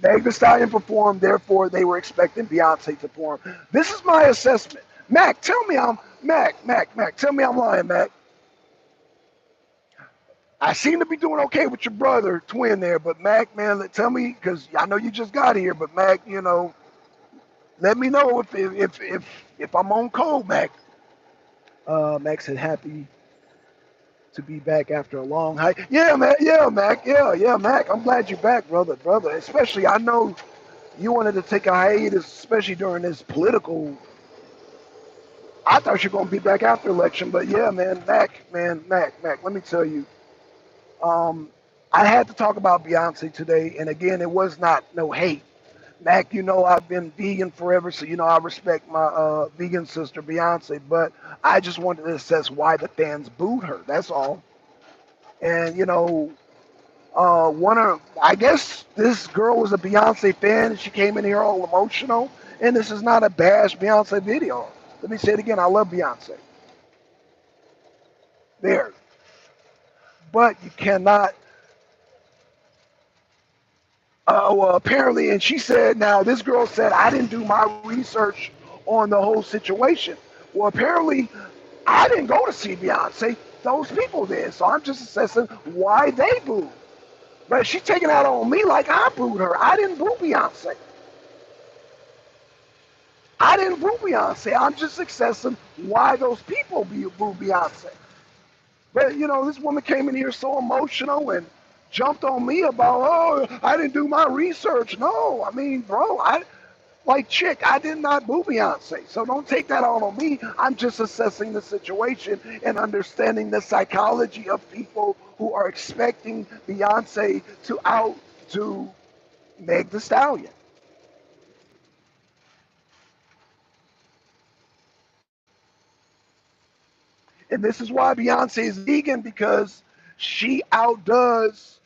Meg Thee Stallion performed, therefore they were expecting Beyonce to perform. This is my assessment. Mac, tell me I'm Mac. Tell me I'm lying, Mac. I seem to be doing okay with your brother, twin there, but Mac, man, tell me because I know you just got here, but Mac, let me know if I'm on code, Mac. Mac said happy to be back after a long hike. Yeah, Mac. Yeah, Mac. Yeah, Mac. I'm glad you're back, brother. Especially, I know you wanted to take a hiatus, especially during this political. I thought you were gonna be back after election, but yeah, Mac. Let me tell you, um, I had to talk about Beyonce today, and again, it was not no hate. Mac, I've been vegan forever, so I respect my vegan sister Beyonce, but I just wanted to assess why the fans booed her. That's all. And one of I guess this girl was a Beyonce fan, and she came in here all emotional. And this is not a bash Beyonce video. Let me say it again. I love Beyonce. There, but you cannot. Well, apparently, and she said, now this girl said I didn't do my research on the whole situation. Well, apparently, I didn't go to see Beyonce. Those people did. So I'm just assessing why they booed. But she's taking out on me like I booed her. I didn't boo Beyonce. I didn't boo Beyonce. I'm just assessing why those people boo Beyonce. But this woman came in here so emotional and jumped on me about, oh, I didn't do my research. No, I mean, bro, I like chick, I did not boo Beyonce. So don't take that out on me. I'm just assessing the situation and understanding the psychology of people who are expecting Beyonce to outdo Meg Thee Stallion. And this is why Beyonce is vegan because she outdoes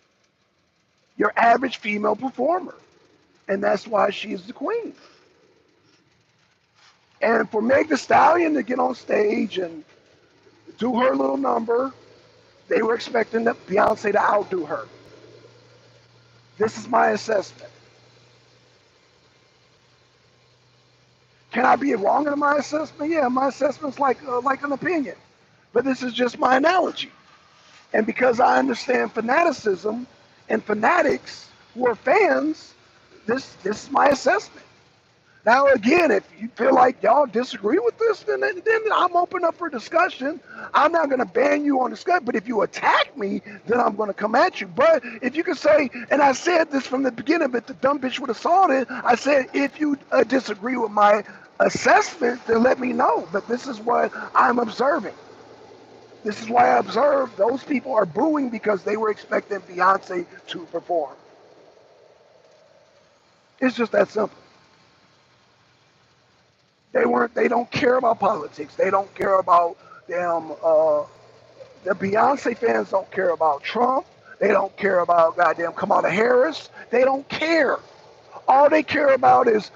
your average female performer. And that's why she is the queen. And for Meg Thee Stallion to get on stage and do her little number, they were expecting Beyonce to outdo her. This is my assessment. Can I be wrong in my assessment? Yeah, my assessment's like an opinion, but this is just my analogy. And because I understand fanaticism and fanatics who are fans, this is my assessment. Now, again, if you feel like y'all disagree with this, then I'm open up for discussion. I'm not going to ban you on discussion, but if you attack me, then I'm going to come at you. But if you can say, and I said this from the beginning, but the dumb bitch would have saw it, I said, if you disagree with my assessment, then let me know. But this is what I'm observing. This is why I observe those people are booing because they were expecting Beyonce to perform. It's just that simple. They don't care about politics. They don't care about them. The Beyonce fans don't care about Trump. They don't care about goddamn Kamala Harris. They don't care. All they care about is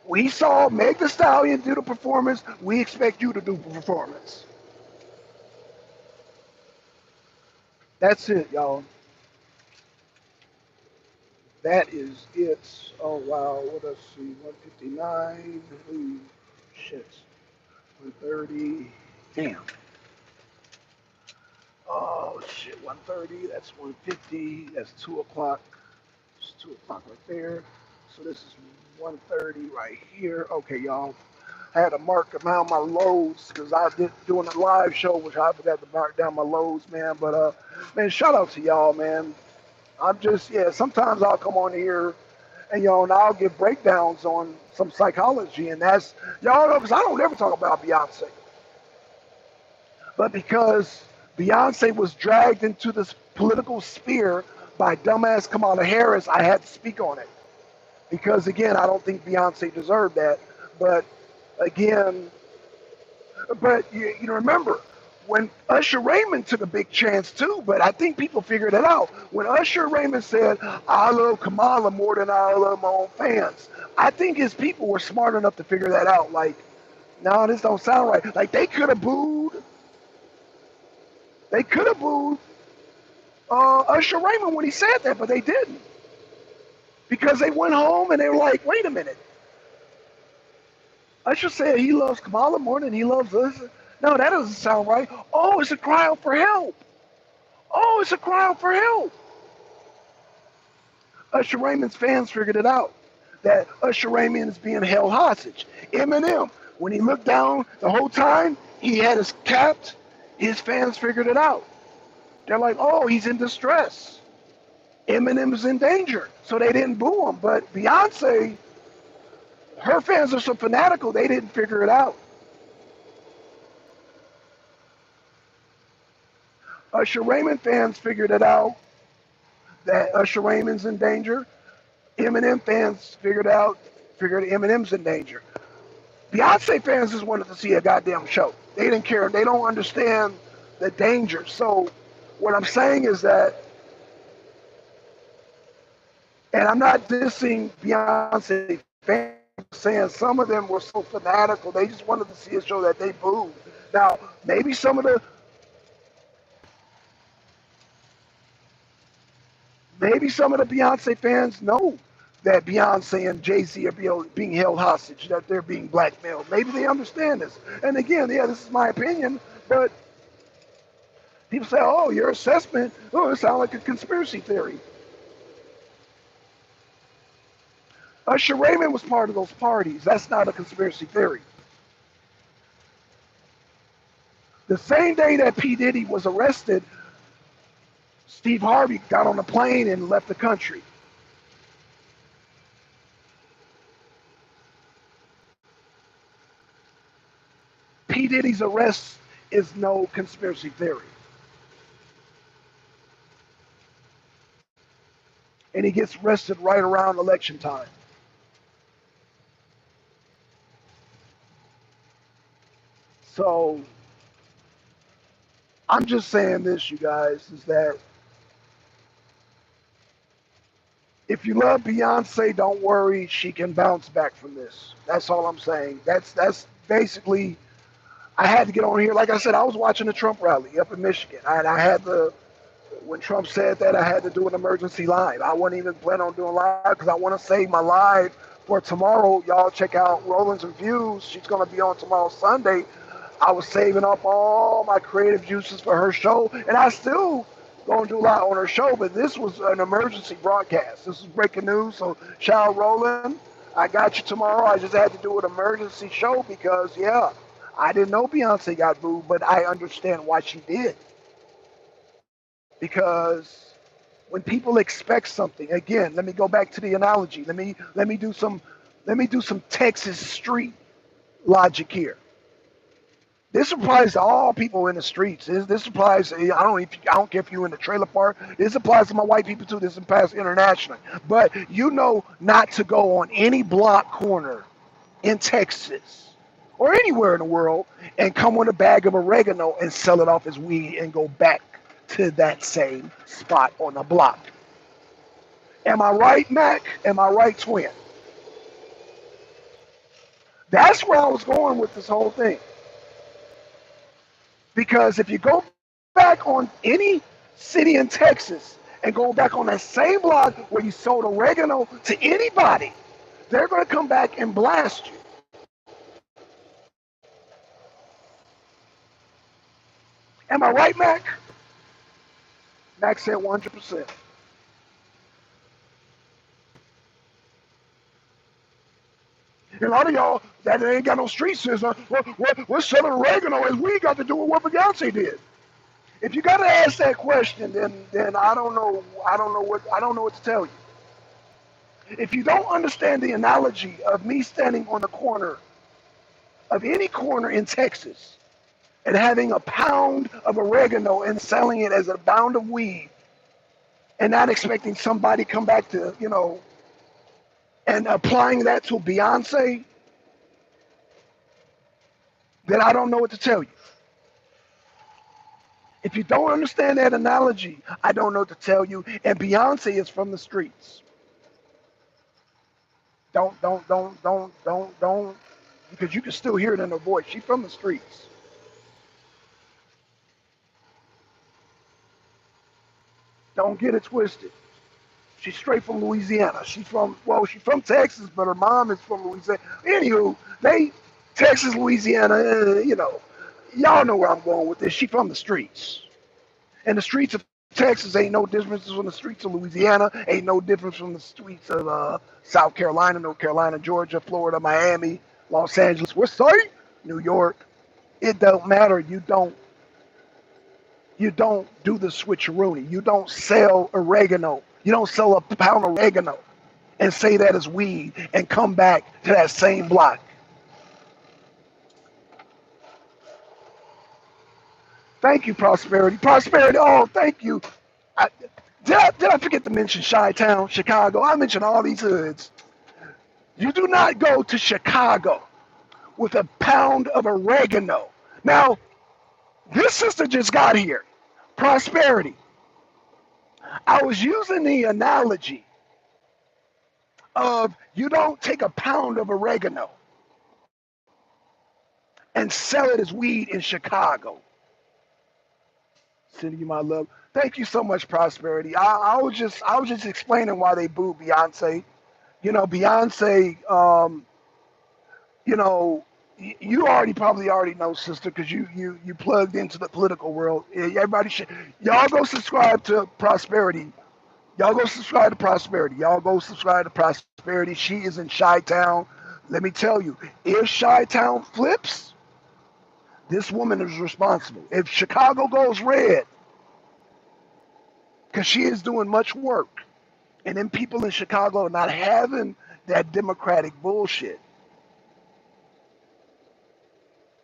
we saw Meg Thee Stallion do the performance. We expect you to do the performance. That's it, y'all. That is it. Oh wow. What let's see. 159. Ooh, shit. 130. Damn. Oh shit, 1:30. That's 1:50. That's 2 o'clock. It's 2 o'clock right there. So this is 1:30 right here. Okay, y'all. I had to mark down my loads because I did doing a live show, which I forgot to mark down my loads, man. But man, shout out to y'all, man. I'm just sometimes I'll come on here and and I'll give breakdowns on some psychology, and that's y'all know because I don't ever talk about Beyonce, but because Beyonce was dragged into this political sphere by dumbass Kamala Harris, I had to speak on it because again, I don't think Beyonce deserved that, but again, but you remember when Usher Raymond took a big chance too, but I think people figured it out. When Usher Raymond said, I love Kamala more than I love my own fans, I think his people were smart enough to figure that out. Like, no, this don't sound right. Like they could have booed Usher Raymond when he said that, but they didn't. Because they went home and they were like, wait a minute. Usher said he loves Kamala more than he loves us. No, that doesn't sound right. Oh, it's a cry out for help. Oh, it's a cry out for help. Usher Raymond's fans figured it out, that Usher Raymond is being held hostage. Eminem, when he looked down the whole time, he had his capped, his fans figured it out. They're like, oh, he's in distress. Eminem is in danger. So they didn't boo him. But Beyonce, her fans are so fanatical, they didn't figure it out. Usher Raymond fans figured it out, that Usher Raymond's in danger. Eminem fans figured Eminem's in danger. Beyonce fans just wanted to see a goddamn show. They didn't care. They don't understand the danger. So what I'm saying is that, and I'm not dissing Beyonce fans, saying some of them were so fanatical, they just wanted to see a show that they booed. Now, maybe some of the Beyonce fans know that Beyonce and Jay-Z are being held hostage, that they're being blackmailed. Maybe they understand this. And again, this is my opinion, but people say, oh, your assessment, it sounds like a conspiracy theory. Usher Raymond was part of those parties. That's not a conspiracy theory. The same day that P. Diddy was arrested, Steve Harvey got on a plane and left the country. P. Diddy's arrest is no conspiracy theory. And he gets arrested right around election time. So I'm just saying this, you guys, is that if you love Beyonce, don't worry, she can bounce back from this. That's all I'm saying. That's basically, I had to get on here. Like I said, I was watching the Trump rally up in Michigan. I had to, when Trump said that, I had to do an emergency live. I wasn't even planning on doing live because I want to save my live for tomorrow. Y'all check out Roland's Reviews. She's going to be on tomorrow, Sunday. I was saving up all my creative juices for her show, and I still going to do a lot on her show, but this was an emergency broadcast. This is breaking news, so shout out Roland. I got you tomorrow. I just had to do an emergency show because, I didn't know Beyonce got booed, but I understand why she did. Because when people expect something, again, let me go back to the analogy. Let me do some Texas street logic here. This applies to all people in the streets. This applies. I don't care if you're in the trailer park. This applies to my white people too. This applies internationally. But you know not to go on any block corner in Texas or anywhere in the world and come with a bag of oregano and sell it off as weed and go back to that same spot on the block. Am I right, Mac? Am I right, Twin? That's where I was going with this whole thing. Because if you go back on any city in Texas and go back on that same block where you sold oregano to anybody, they're going to come back and blast you. Am I right, Mac? Mac said 100%. And a lot of y'all that ain't got no street sense, what's selling oregano as we got to do with what Beyonce did? If you got to ask that question, then I don't know what to tell you. If you don't understand the analogy of me standing on the corner of any corner in Texas and having a pound of oregano and selling it as a pound of weed, and not expecting somebody come back to and applying that to Beyonce, then I don't know what to tell you. If you don't understand that analogy, I don't know what to tell you. And Beyonce is from the streets. Don't, because you can still hear it in her voice. She's from the streets. Don't get it twisted. She's straight from Louisiana. She's from Texas, but her mom is from Louisiana. Anywho, Texas, Louisiana, y'all know where I'm going with this. She's from the streets. And the streets of Texas ain't no difference from the streets of Louisiana, ain't no difference from the streets of South Carolina, North Carolina, Georgia, Florida, Miami, Los Angeles, West Side, New York. It don't matter. You don't do the switcheroony. You don't sell oregano. You don't sell a pound of oregano and say that is weed and come back to that same block. Thank you, Prosperity. Prosperity, oh, thank you. Did I forget to mention Chi-Town, Chicago? I mentioned all these hoods. You do not go to Chicago with a pound of oregano. Now, this sister just got here. Prosperity. I was using the analogy of you don't take a pound of oregano and sell it as weed in Chicago. Sending you my love. Thank you so much, Prosperity. I was just explaining why they booed Beyonce. Beyonce. You probably already know, sister, because you plugged into the political world. Everybody should. Y'all go subscribe to Prosperity. Y'all go subscribe to Prosperity. Y'all go subscribe to Prosperity. She is in Chi-Town. Let me tell you, if Chi-Town flips, this woman is responsible. If Chicago goes red, because she is doing much work, and then people in Chicago are not having that Democratic bullshit.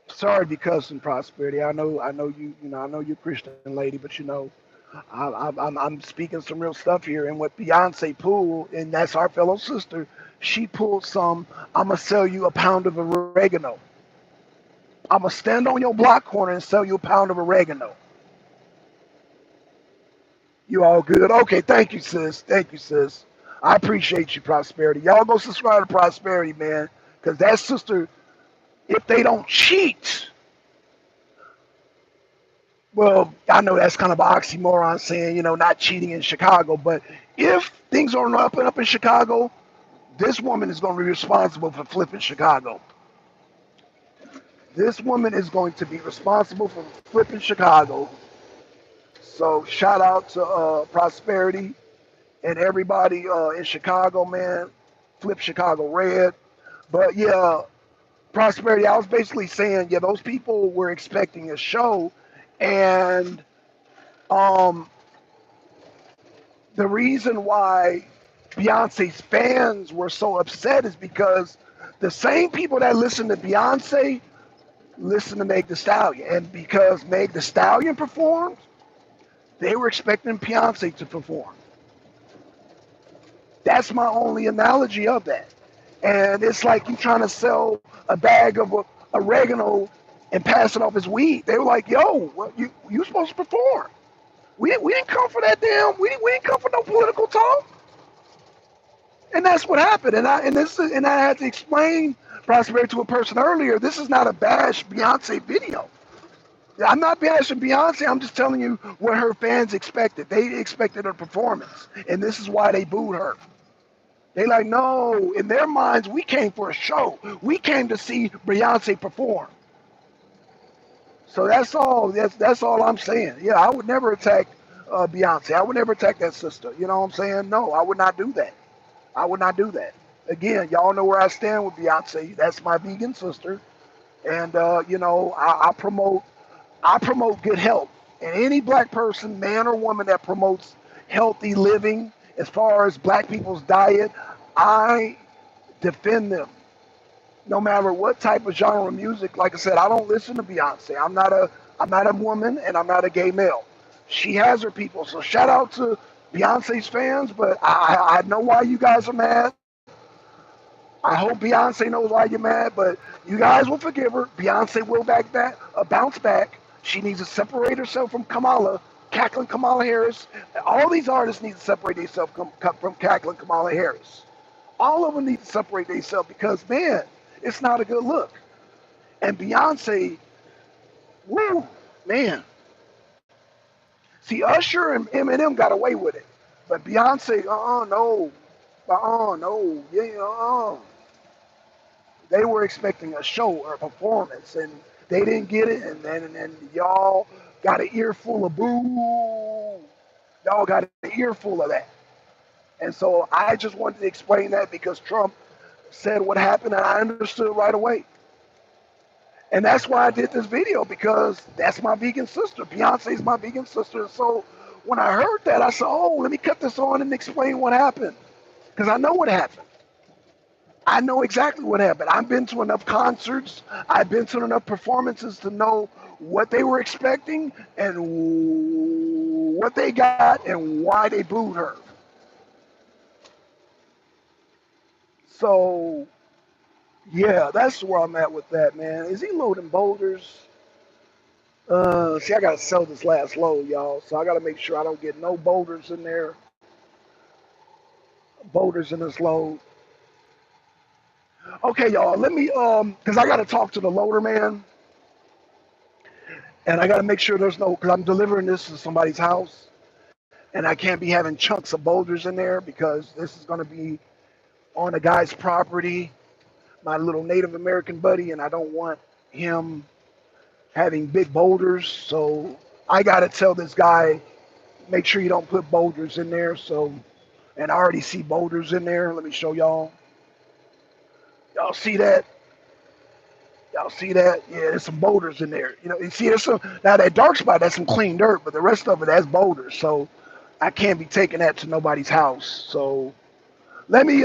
Sorry to be cussing, Prosperity. I know you. I know you're a Christian lady, but I'm speaking some real stuff here. And what Beyonce pulled, and that's our fellow sister, she pulled some. I'm gonna sell you a pound of oregano. I'm gonna stand on your block corner and sell you a pound of oregano. You all good? Okay, thank you, sis. Thank you, sis. I appreciate you, Prosperity. Y'all go subscribe to Prosperity, man, because that sister, if they don't cheat, well, I know that's kind of an oxymoron saying, not cheating in Chicago, but if things are up and up in Chicago, this woman is going to be responsible for flipping Chicago. This woman is going to be responsible for flipping Chicago. So shout out to Prosperity and everybody in Chicago, man. Flip Chicago red. But yeah, Prosperity, I was basically saying, yeah, those people were expecting a show. And the reason why Beyonce's fans were so upset is because the same people that listen to Beyonce listen to Meg Thee Stallion. And because Meg Thee Stallion performed, they were expecting Beyonce to perform. That's my only analogy of that. And it's like you trying to sell a bag of oregano and pass it off as weed. They were like, yo, well, you supposed to perform. We didn't come for that damn, we didn't come for no political talk. And that's what happened. And I had to explain Prosperity to a person earlier. This is not a bash Beyonce video. I'm not bashing Beyonce. I'm just telling you what her fans expected. They expected a performance, and this is why they booed her. They like, no, in their minds, we came for a show. We came to see Beyonce perform. So that's all. That's all I'm saying. Yeah, I would never attack Beyonce. I would never attack that sister. You know what I'm saying? No, I would not do that. I would not do that. Again, y'all know where I stand with Beyonce. That's my vegan sister, and I promote good health. And any black person, man or woman, that promotes healthy living, as far as black people's diet, I defend them. No matter what type of genre of music. Like I said, I don't listen to Beyonce. I'm not a woman and I'm not a gay male. She has her people. So shout out to Beyonce's fans, but I know why you guys are mad. I hope Beyonce knows why you're mad, but you guys will forgive her. Beyonce will bounce back. She needs to separate herself from cackling Kamala Harris. All these artists need to separate themselves from cackling Kamala Harris. All of them need to separate themselves because, man, it's not a good look. And Beyonce, woo, man. See, Usher and Eminem got away with it. But Beyonce, no. No. Yeah, They were expecting a show or a performance, and they didn't get it, and y'all got an earful of boo. Y'all got an earful of that. And so I just wanted to explain that because Trump said what happened, and I understood right away. And that's why I did this video, because that's my vegan sister. Beyonce's my vegan sister. So when I heard that, I said, oh, let me cut this on and explain what happened. Because I know what happened. I know exactly what happened. I've been to enough concerts. I've been to enough performances to know what they were expecting and what they got and why they booed her. So, yeah, that's where I'm at with that, man. Is he loading boulders? See, I got to sell this last load, y'all. So I got to make sure I don't get no boulders in there. Boulders in this load. Okay, y'all, let me, because I got to talk to the loader man. And I got to make sure there's no, because I'm delivering this to somebody's house. And I can't be having chunks of boulders in there because this is going to be on a guy's property, my little Native American buddy, and I don't want him having big boulders. So I got to tell this guy, make sure you don't put boulders in there. So, and I already see boulders in there. Let me show y'all. Y'all see that? Y'all see that? Yeah, there's some boulders in there. You know, you see there's some, now that dark spot, that's some clean dirt, but the rest of it, that's boulders. So I can't be taking that to nobody's house. So let me,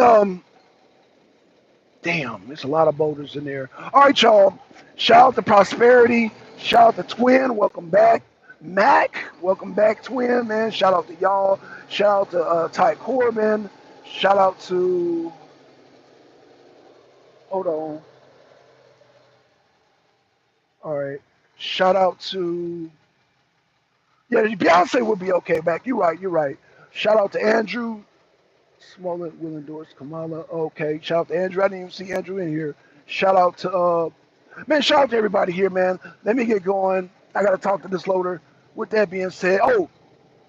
damn, there's a lot of boulders in there. All right, y'all. Shout out to Prosperity. Shout out to Twin. Welcome back. Mac, welcome back, Twin, man. Shout out to y'all. Shout out to Ty Corbin. Shout out to, hold on. All right. Shout out to, yeah, Beyonce would be okay back. You're right. You're right. Shout out to Andrew. Smollett will endorse Kamala. Okay. Shout out to Andrew. I didn't even see Andrew in here. Shout out to, man, shout out to everybody here, man. Let me get going. I got to talk to this loader. With that being said, oh,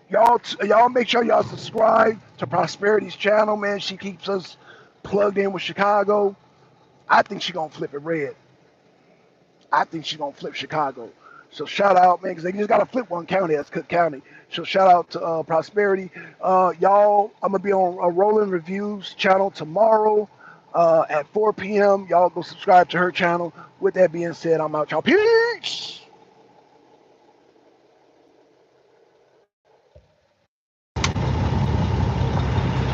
y'all make sure y'all subscribe to Prosperity's channel, man. She keeps us plugged in with Chicago. I think she's going to flip it red. I think she's going to flip Chicago. So shout out, man, because they just got to flip one county. That's Cook County. So shout out to Prosperity. Y'all, I'm going to be on a Rolling Reviews channel tomorrow at 4 p.m. Y'all go subscribe to her channel. With that being said, I'm out, y'all. Peace!